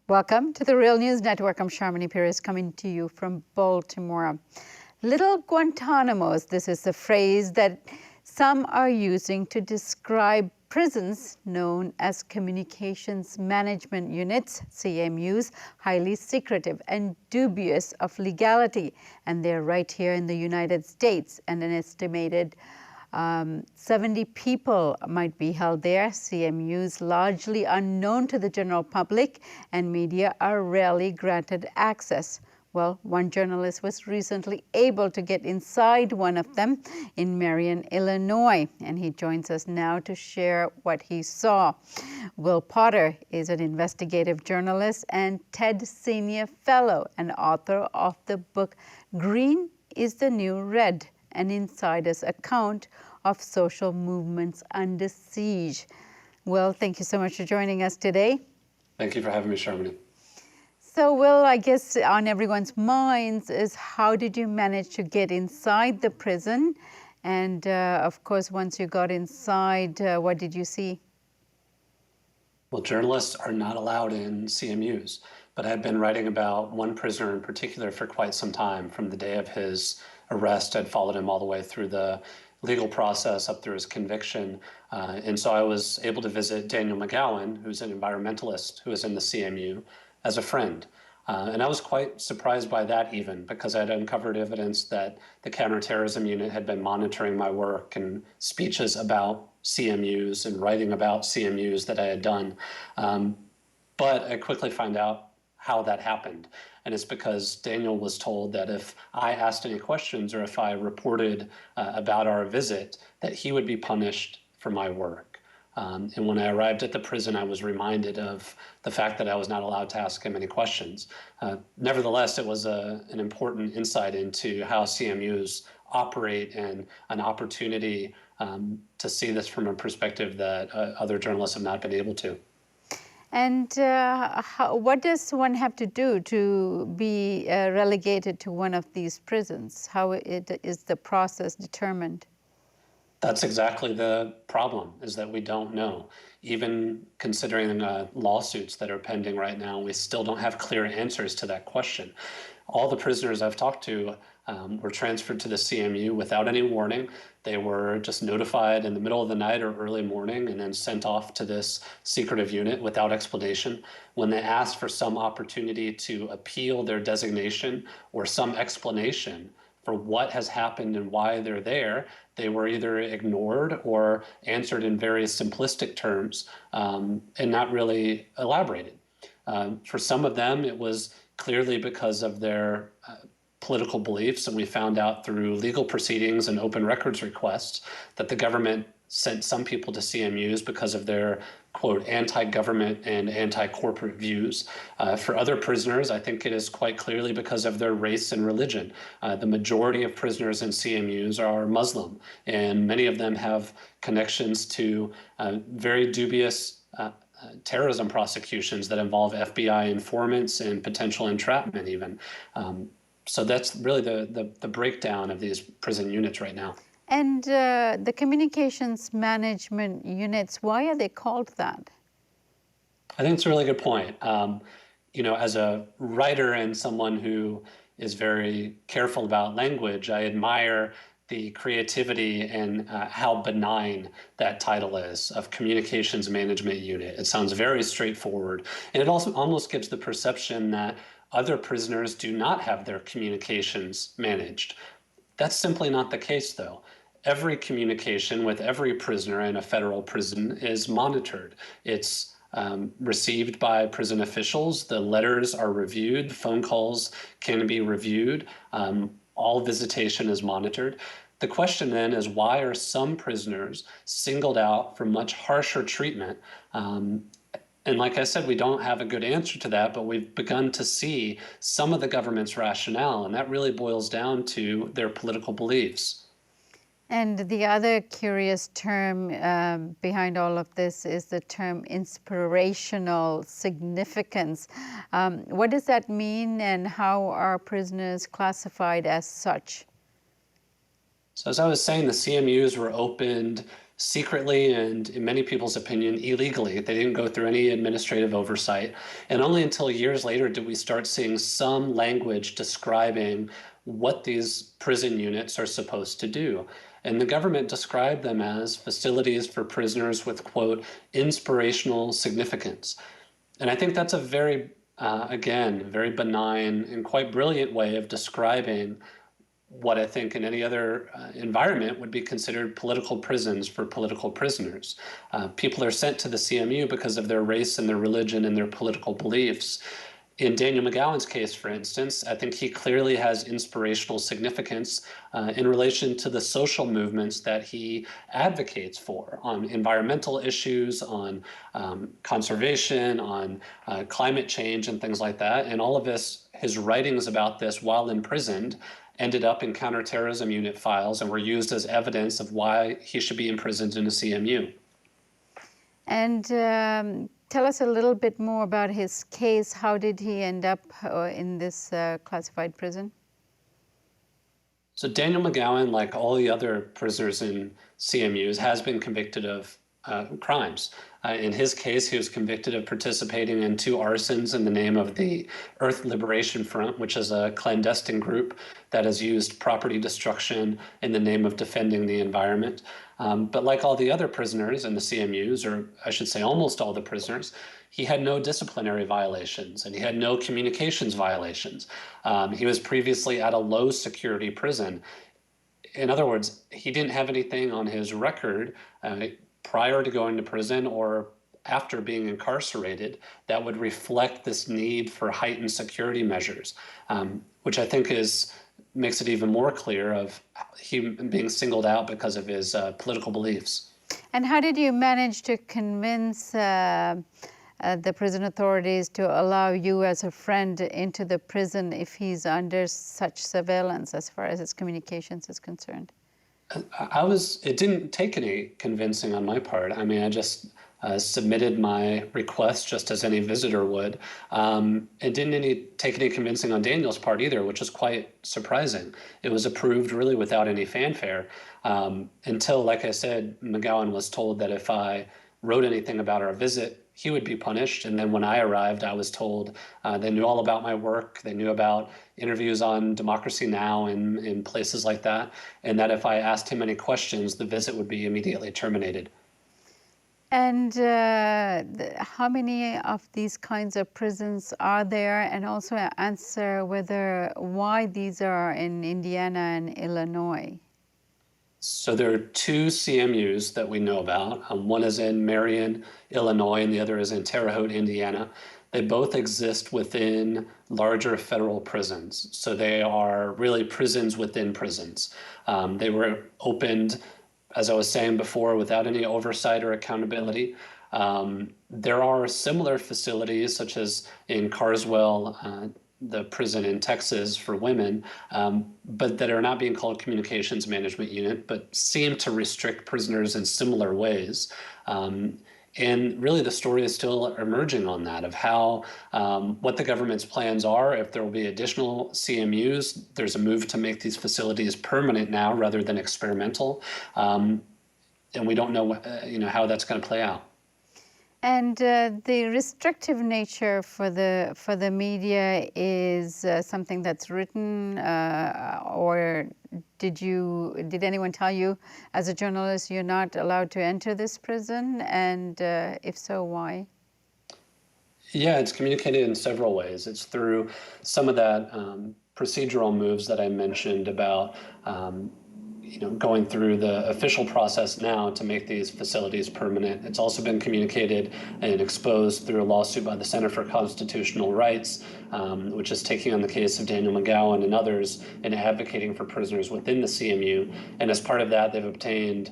Welcome to the Real News Network. I'm Sharmini Pires coming to you from Baltimore. Little Guantanamos, this is the phrase that some are using to describe prisons known as Communications Management Units, CMUs, highly secretive and dubious of legality. And they're right here in the United States, and an estimated 70 people might be held there. CMUs, largely unknown to the general public, and media are rarely granted access. Well, one journalist was recently able to get inside one of them in Marion, Illinois, and he joins us now to share what he saw. Will Potter is an investigative journalist and TED Senior Fellow and author of the book Green is the New Red, an insider's account of social movements under siege. Will, thank you so much for joining us today. Thank you for having me, Sharmini. So, Will, I guess on everyone's minds is how did you manage to get inside the prison? And of course, once you got inside, what did you see? Well, journalists are not allowed in CMUs, but I've been writing about one prisoner in particular for quite some time. From the day of his arrest, I'd followed him all the way through the legal process up through his conviction. And so I was able to visit Daniel McGowan, who's an environmentalist who is in the CMU, as a friend. And I was quite surprised by that even, because I'd uncovered evidence that the counterterrorism unit had been monitoring my work and speeches about CMUs and writing about CMUs that I had done. But I quickly found out how that happened. And it's because Daniel was told that if I asked any questions or if I reported about our visit, that he would be punished for my work. And when I arrived at the prison, I was reminded of the fact that I was not allowed to ask him any questions. Nevertheless, it was an important insight into how CMUs operate and an opportunity to see this from a perspective that other journalists have not been able to. And what does one have to do to be relegated to one of these prisons? How is the process determined? That's exactly the problem, is that we don't know. Even considering lawsuits that are pending right now, we still don't have clear answers to that question. All the prisoners I've talked to were transferred to the CMU without any warning. They were just notified in the middle of the night or early morning and then sent off to this secretive unit without explanation. When they asked for some opportunity to appeal their designation or some explanation for what has happened and why they're there, they were either ignored or answered in very simplistic terms and not really elaborated. For some of them, it was clearly because of their political beliefs, and we found out through legal proceedings and open records requests that the government sent some people to CMUs because of their, quote, anti-government and anti-corporate views. For other prisoners, I think it is quite clearly because of their race and religion. The majority of prisoners in CMUs are Muslim, and many of them have connections to very dubious terrorism prosecutions that involve FBI informants and potential entrapment even. So that's really the breakdown of these prison units right now. And the communications management units, why are they called that? I think it's a really good point. You know, as a writer and someone who is very careful about language, I admire the creativity and how benign that title is, of Communications Management Unit. It sounds very straightforward. And it also almost gives the perception that other prisoners do not have their communications managed. That's simply not the case, though. Every communication with every prisoner in a federal prison is monitored. It's received by prison officials. The letters are reviewed. Phone calls can be reviewed. All visitation is monitored. The question then is, why are some prisoners singled out for much harsher treatment? And like I said, we don't have a good answer to that, but we've begun to see some of the government's rationale, and that really boils down to their political beliefs. And the other curious term behind all of this is the term inspirational significance. What does that mean, and how are prisoners classified as such? So as I was saying, the CMUs were opened secretly and, in many people's opinion, illegally. They didn't go through any administrative oversight. And only until years later did we start seeing some language describing what these prison units are supposed to do. And the government described them as facilities for prisoners with, quote, inspirational significance. And I think that's a very, again, very benign and quite brilliant way of describing what I think in any other environment would be considered political prisons for political prisoners. People are sent to the CMU because of their race and their religion and their political beliefs. In Daniel McGowan's case, for instance, I think he clearly has inspirational significance in relation to the social movements that he advocates for on environmental issues, on conservation, on climate change and things like that. And all of this, his writings about this while imprisoned, ended up in counterterrorism unit files and were used as evidence of why he should be imprisoned in a CMU. And tell us a little bit more about his case. How did he end up in this classified prison? So Daniel McGowan, like all the other prisoners in CMUs, has been convicted of crimes. In his case, he was convicted of participating in 2 arsons in the name of the Earth Liberation Front, which is a clandestine group that has used property destruction in the name of defending the environment. But like all the other prisoners in the CMUs, or I should say almost all the prisoners, he had no disciplinary violations and he had no communications violations. He was previously at a low security prison. In other words, he didn't have anything on his record prior to going to prison or after being incarcerated that would reflect this need for heightened security measures, which I think makes it even more clear of him being singled out because of his political beliefs. And how did you manage to convince the prison authorities to allow you as a friend into the prison if he's under such surveillance as far as his communications is concerned? It didn't take any convincing on my part. I mean, I just submitted my request just as any visitor would. It didn't take any convincing on Daniel's part either, which is quite surprising. It was approved really without any fanfare until, like I said, McGowan was told that if I wrote anything about our visit, he would be punished. And then when I arrived, I was told they knew all about my work. They knew about interviews on Democracy Now! In places like that. And that if I asked him any questions, the visit would be immediately terminated. And how many of these kinds of prisons are there? And also answer why these are in Indiana and Illinois. So there are 2 CMUs that we know about. One is in Marion, Illinois, and the other is in Terre Haute, Indiana. They both exist within larger federal prisons. So they are really prisons within prisons. They were opened, as I was saying before, without any oversight or accountability. There are similar facilities, such as in Carswell, the prison in Texas for women, but that are not being called Communications Management Unit, but seem to restrict prisoners in similar ways. And really the story is still emerging on that, of how, what the government's plans are, if there will be additional CMUs. There's a move to make these facilities permanent now rather than experimental. And we don't know how that's going to play out. And the restrictive nature for the media is something that's written, or did anyone tell you as a journalist you're not allowed to enter this prison? And if so, why? Yeah, it's communicated in several ways. It's through some of that procedural moves that I mentioned about going through the official process now to make these facilities permanent. It's also been communicated and exposed through a lawsuit by the Center for Constitutional Rights, which is taking on the case of Daniel McGowan and others and advocating for prisoners within the CMU. And as part of that, they've obtained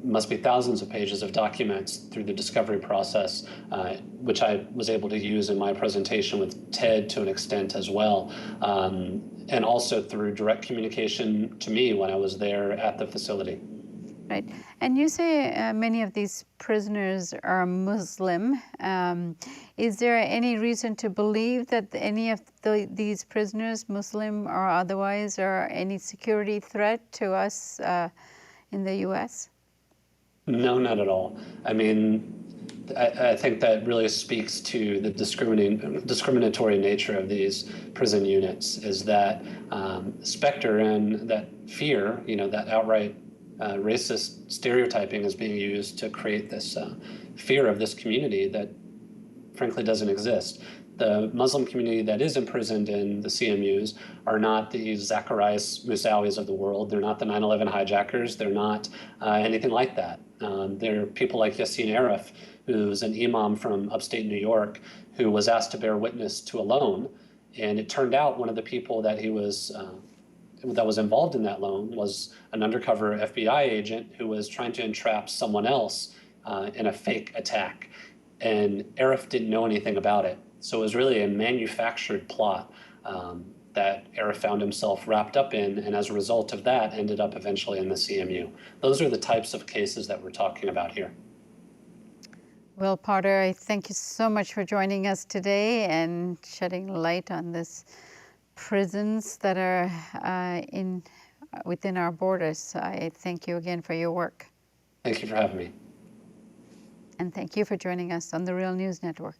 must be thousands of pages of documents through the discovery process, which I was able to use in my presentation with TED to an extent as well, and also through direct communication to me when I was there at the facility. Right. And you say many of these prisoners are Muslim. Is there any reason to believe that any of these prisoners, Muslim or otherwise, are any security threat to us in the U.S.? No, not at all. I mean, I think that really speaks to the discriminatory nature of these prison units, is that specter and that fear, that outright racist stereotyping is being used to create this fear of this community that frankly doesn't exist. The Muslim community that is imprisoned in the CMUs are not the Zacharias Mousawis of the world. They're not the 9/11 hijackers. They're not anything like that. They're people like Yassin Arif, who's an imam from upstate New York, who was asked to bear witness to a loan. And it turned out one of the people that was involved in that loan was an undercover FBI agent who was trying to entrap someone else in a fake attack. And Arif didn't know anything about it. So it was really a manufactured plot that Arif found himself wrapped up in, and as a result of that, ended up eventually in the CMU. Those are the types of cases that we're talking about here. Well, Potter, I thank you so much for joining us today and shedding light on this prisons that are within our borders. I thank you again for your work. Thank you for having me. And thank you for joining us on the Real News Network.